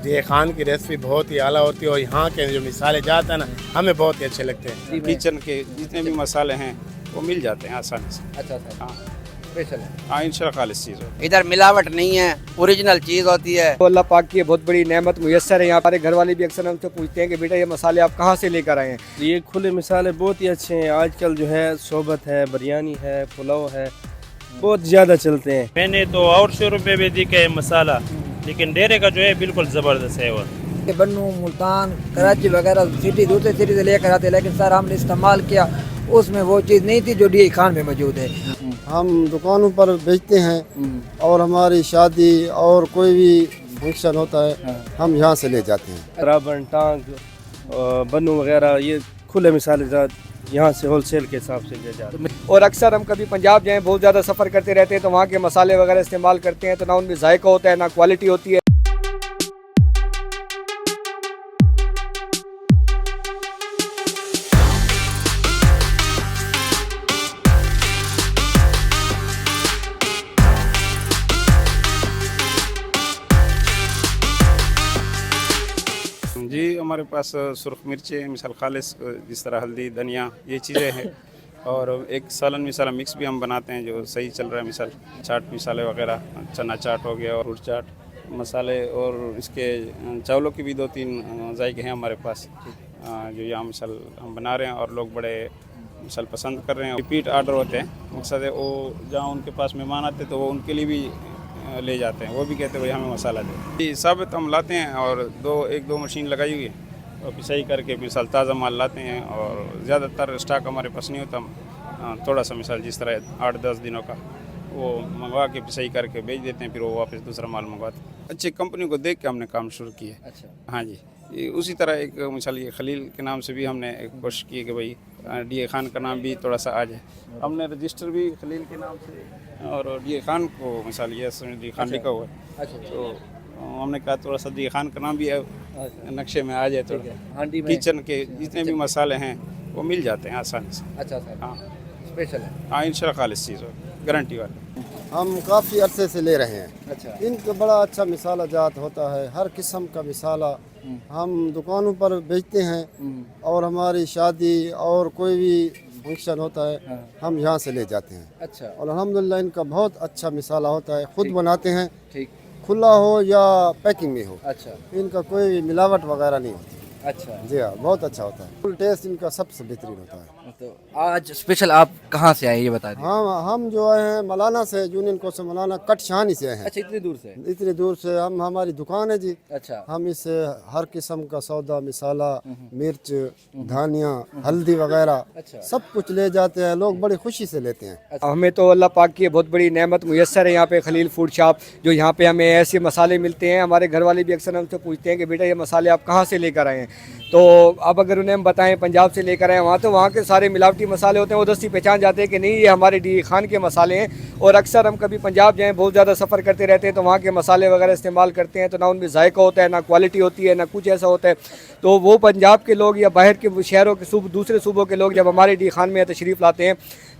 ये खान की रेसिपी बहुत ही आला होती है और यहाँ के जो मिसाले जाते हैं ना हमें बहुत ही अच्छे लगते हैं। किचन के जितने भी मसाले हैं वो मिल जाते हैं आसानी से। अच्छा सर, हाँ स्पेशल है। हाँ, इंशाल्लाह खालिस चीज़ हो। इधर मिलावट नहीं है, ओरिजिनल चीज होती है। तो अल्लाह पाक की बहुत बड़ी नेमत मुयस्सर है। यहाँ हमारे घर वाले भी अक्सर हमसे पूछते हैं कि बेटा ये मसाले आप कहाँ से लेकर आए हैं। ये खुले मसाले बहुत ही अच्छे हैं। आजकल जो है सोबत है, बिरयानी है, पुलाव है, बहुत ज़्यादा चलते हैं। मैंने तो और 100 रुपये भी दिखे मसाला, लेकिन डेरे का जो है बिल्कुल ज़बरदस्त है। और बन्नू, मुल्तान, कराची वगैरह सिटी दूसरे सिटी से लेकर आते, लेकिन सर हमने इस्तेमाल किया उसमें वो चीज़ नहीं थी जो डी खान में मौजूद है। हम दुकानों पर बेचते हैं और हमारी शादी और कोई भी फंक्शन होता है हम यहाँ से ले जाते हैं। राबन, टांग, बन्नू वगैरह ये खुले मसाले यहाँ से होलसेल के हिसाब से ले जाते हैं। और अक्सर हम कभी पंजाब जाएँ, बहुत ज़्यादा सफ़र करते रहते हैं तो वहाँ के मसाले वगैरह इस्तेमाल करते हैं तो ना उनमें जायका होता है ना क्वालिटी होती है। जी हमारे पास सुरख मिर्चें, मिसाल खालिस, जिस तरह हल्दी, धनिया, ये चीज़ें हैं। और एक सालन मिसाला मिक्स भी हम बनाते हैं जो सही चल रहा है। मिसाल चाट मिसाले वगैरह, चना चाट हो गया और उड़ चाट मसाले, और इसके चावलों की भी 2-3 जायके हैं हमारे पास जो यहाँ मिसाल हम बना रहे हैं और लोग बड़े मिसाल पसंद कर रहे हैं। रिपीट आर्डर होते हैं, मकसद है वो जहाँ उनके पास मेहमान आते तो वो उनके लिए भी ले जाते हैं, वो भी कहते हैं भाई हमें मसाला दे। ये साबित हम लाते हैं और 1-2 मशीन लगाई हुई है और पिसाई करके मिसाल ताज़ा माल लाते हैं। और ज़्यादातर स्टॉक हमारे पास नहीं होता, हम थोड़ा सा मिसाल जिस तरह 8-10 दिनों का वो मंगवा के पिसाई करके बेच देते हैं, फिर वो वापस दूसरा माल मंगवाते हैं। अच्छी कंपनी को देख के हमने काम शुरू किया। अच्छा, हाँ जी, ये उसी तरह एक मिसाल ये खलील के नाम से भी हमने एक कोशिश की कि भाई डी खान का नाम भी थोड़ा सा आ जाए। हमने रजिस्टर भी खलील के नाम से और डी खान को मिसाल ये डी खान लिखा हुआ है। तो हमने कहा थोड़ा सा डी खान का नाम भी नक्शे में आ जाए, थोड़ा किचन के जितने भी मसाले हैं वो मिल जाते हैं आसानी से। अच्छा सर, हाँ स्पेशल है। हाँ, इंशाल्लाह खालिस चीज़ हो, गारंटी वाली। हम काफ़ी अरसे से ले रहे हैं। अच्छा, इनका बड़ा अच्छा मिसाला जात होता है, हर किस्म का मिसाला हम दुकानों पर बेचते हैं और हमारी शादी और कोई भी फंक्शन होता है हम यहाँ से ले जाते हैं। अच्छा, और अल्हम्दुलिल्लाह इनका बहुत अच्छा मिसाला होता है, खुद बनाते हैं, ठीक, खुला हो या पैकिंग में हो, अच्छा इनका कोई मिलावट वगैरह नहीं होती। अच्छा। जी हाँ, बहुत अच्छा होता है, फुल टेस्ट इनका सबसे बेहतरीन होता है। तो आज स्पेशल आप कहाँ से आए ये बता दें। हम जो आए हैं मलाना से, यूनियन कोस्ट से मलाना कट शानी से आए हैं। अच्छा, इतनी दूर से। इतनी दूर से हम, हमारी दुकान है जी। अच्छा, हम इससे हर किस्म का सौदा, मिसाला, मिर्च, धनिया, हल्दी वगैरह अच्छा, सब कुछ ले जाते हैं, लोग बड़ी खुशी से लेते हैं। हमें तो अल्लाह पाक की बहुत बड़ी नेमत मुयस्सर है यहाँ पे खलील फूड शॉप, जो यहाँ पे हमें ऐसे मसाले मिलते हैं। हमारे घर वाले भी अक्सर हमसे पूछते हैं कि बेटा ये मसाले आप कहाँ से लेकर आए हैं। तो अब अगर उन्हें हम बताएं पंजाब से लेकर आए वहाँ, तो वहाँ के सारे मिलावटी मसाले होते हैं, वो दस्ती पहचान जाते हैं कि नहीं ये हमारे डी खान के मसाले हैं। और अक्सर हम कभी पंजाब जाएँ, बहुत ज़्यादा सफ़र करते रहते हैं तो वहाँ के मसाले वगैरह इस्तेमाल करते हैं तो ना उनमें जायका होता है, ना क्वालिटी होती है, ना कुछ ऐसा होता है। तो वो पंजाब के लोग या बाहर के शहरों के दूसरे सूबों के लोग जब हमारे डी खान में तशरीफ़ लाते हैं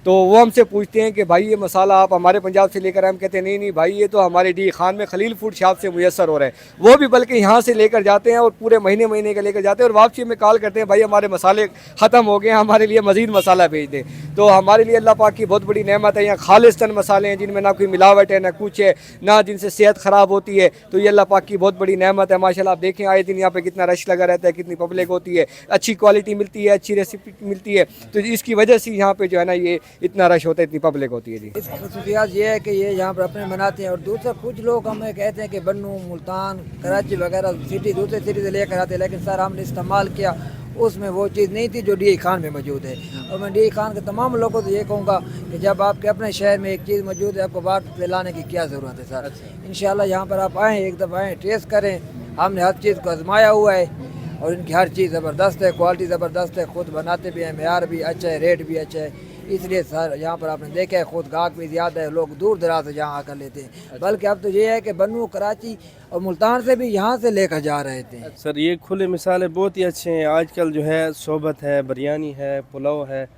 तो वो हमसे पूछते हैं कि भाई ये मसाला आप हमारे पंजाब से लेकर आए। हम कहते हैं नहीं नहीं भाई, ये तो हमारे डी खान में खलील फूड शॉप से मुयस्सर हो रहा है। वो भी बल्कि यहाँ से लेकर जाते हैं और पूरे महीने का लेकर जाते हैं और वापसी में कॉल करते हैं भाई हमारे मसाले ख़त्म हो गए हैं, हमारे लिए मज़ीद मसाला भेज दें। तो हमारे लिए अल्लाह पाक की बहुत बड़ी नेमत है, यहाँ खालिस्तान मसाले हैं जिनमें ना कोई मिलावट है, ना कुछ है, ना जिनसे सेहत ख़राब होती है। तो ये अल्लाह पाक की बहुत बड़ी नेमत है। माशाल्लाह आप देखें आए दिन यहाँ पे कितना रश लगा रहता है, कितनी पब्लिक होती है, अच्छी क्वालिटी मिलती है, अच्छी रेसिपी मिलती है। तो इसकी वजह से यहाँ पे जो है ना ये इतना रश होता है, इतनी पब्लिक होती है जी। इसकी खसूसियात ये है कि ये यहाँ पर अपने बनाते हैं। और दूसरा कुछ लोग हमें कहते हैं कि बन्नू, मुल्तान, कराची वगैरह सिटी दूसरे सिटी से लेकर आते, लेकिन सर हमने इस्तेमाल किया उसमें वो चीज़ नहीं थी जो डी खान में मौजूद है। और मैं डी खान के तमाम लोगों से ये कहूँगा कि जब आपके अपने शहर में एक चीज़ मौजूद है, आपको बाहर से लाने की क्या ज़रूरत है सर। इंशाल्लाह यहाँ पर आप आएँ, एक दफ़ा आएँ, टेस्ट करें। हमने हर चीज़ को आजमाया हुआ है और इनकी हर चीज़ ज़बरदस्त है, क्वालिटी ज़बरदस्त है, खुद बनाते भी हैं, मेयार भी अच्छा है, रेट भी अच्छा है। इसलिए सर यहाँ पर आपने देखा है खुद गाहक भी ज़्यादा है, लोग दूर दराज से यहाँ आकर लेते हैं। बल्कि अब तो ये है कि बन्नू, कराची और मुल्तान से भी यहाँ से लेकर जा रहे थे। सर ये खुले मसाले बहुत ही अच्छे हैं। आजकल जो है सोबत है, बिरयानी है, पुलाव है,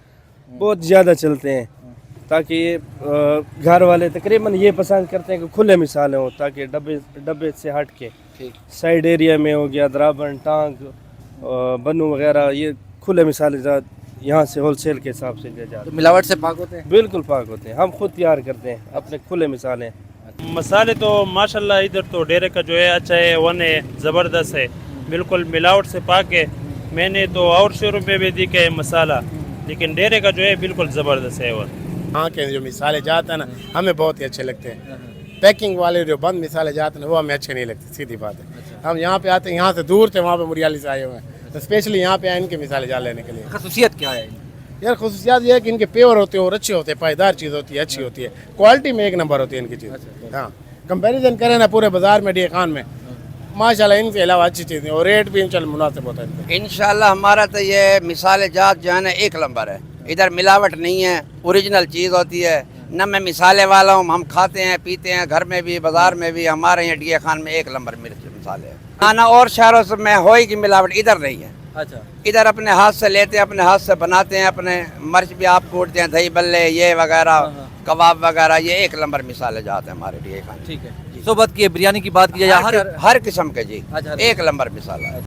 बहुत ज़्यादा चलते हैं। ताकि घर वाले तकरीबन ये पसंद करते हैं कि खुले मसाले हों, ताकि डब्बे से हट के साइड एरिया में हो गया द्राबन, टांग, बन्नू वगैरह, ये खुले मिसाले जात यहाँ से होलसेल के हिसाब से ले जाते तो मिलावट से पाक होते हैं। हैं। बिल्कुल पाक होते हैं, हम खुद तैयार करते हैं अपने खुले मिसाले। मसाले तो माशाल्लाह इधर तो डेरे का जो है अच्छा है, वन है, ज़बरदस्त है, बिल्कुल मिलावट से पाक है। मैंने तो और शोरूम पे भी दिखे है मसाला, लेकिन डेरे का जो है बिल्कुल ज़बरदस्त है। और यहाँ के जो मिसाले जाते हैं ना हमें बहुत ही अच्छे लगते हैं। पैकिंग वाले जो बंद मिसाले जाते हैं वो हमें अच्छे नहीं लगते, सीधी बात है। हम यहाँ पे आते हैं, यहाँ से दूर थे, वहाँ पे मुरियाली से आए हुए हैं, तो स्पेशली यहाँ पे आए इनके मिसाले जान लेने के लिए। खसूसियत क्या है? यार खुसूसियात ये है कि इनके प्योर होते हैं और अच्छे होते हैं, पायदार चीज़ होती है, अच्छी होती है, क्वालिटी में एक नंबर होती है इनकी चीज़। हाँ, कंपैरिजन करें ना पूरे बाजार में डी खान में, माशाल्लाह इनके अलावा अच्छी चीज़ें और रेट भी इंशाल्लाह मुनासिब होता है। इंशाल्लाह हमारा तो ये मिसाल जात जो है ना एक नंबर है। इधर मिलावट नहीं है, ओरिजिनल चीज़ होती है। न मैं मिसाले वाला हूँ, हम खाते हैं पीते हैं, घर में भी बाजार में भी। हमारे यहाँ डी खान में एक नंबर मिसाले हैं। खाना और शहरों से में होएगी मिलावट, इधर नहीं है। अच्छा, इधर अपने हाथ से लेते हैं, अपने हाथ से बनाते हैं, अपने मर्च भी आप कूटते हैं, दही बल्ले ये वगैरह, कबाब वगैरह, ये एक नंबर मिसाले जाते हैं हमारे डी खान। ठीक है। सोबत की बिरयानी की बात की जाए, हर किस्म के जी, अच्छा, एक नंबर मिसाला है।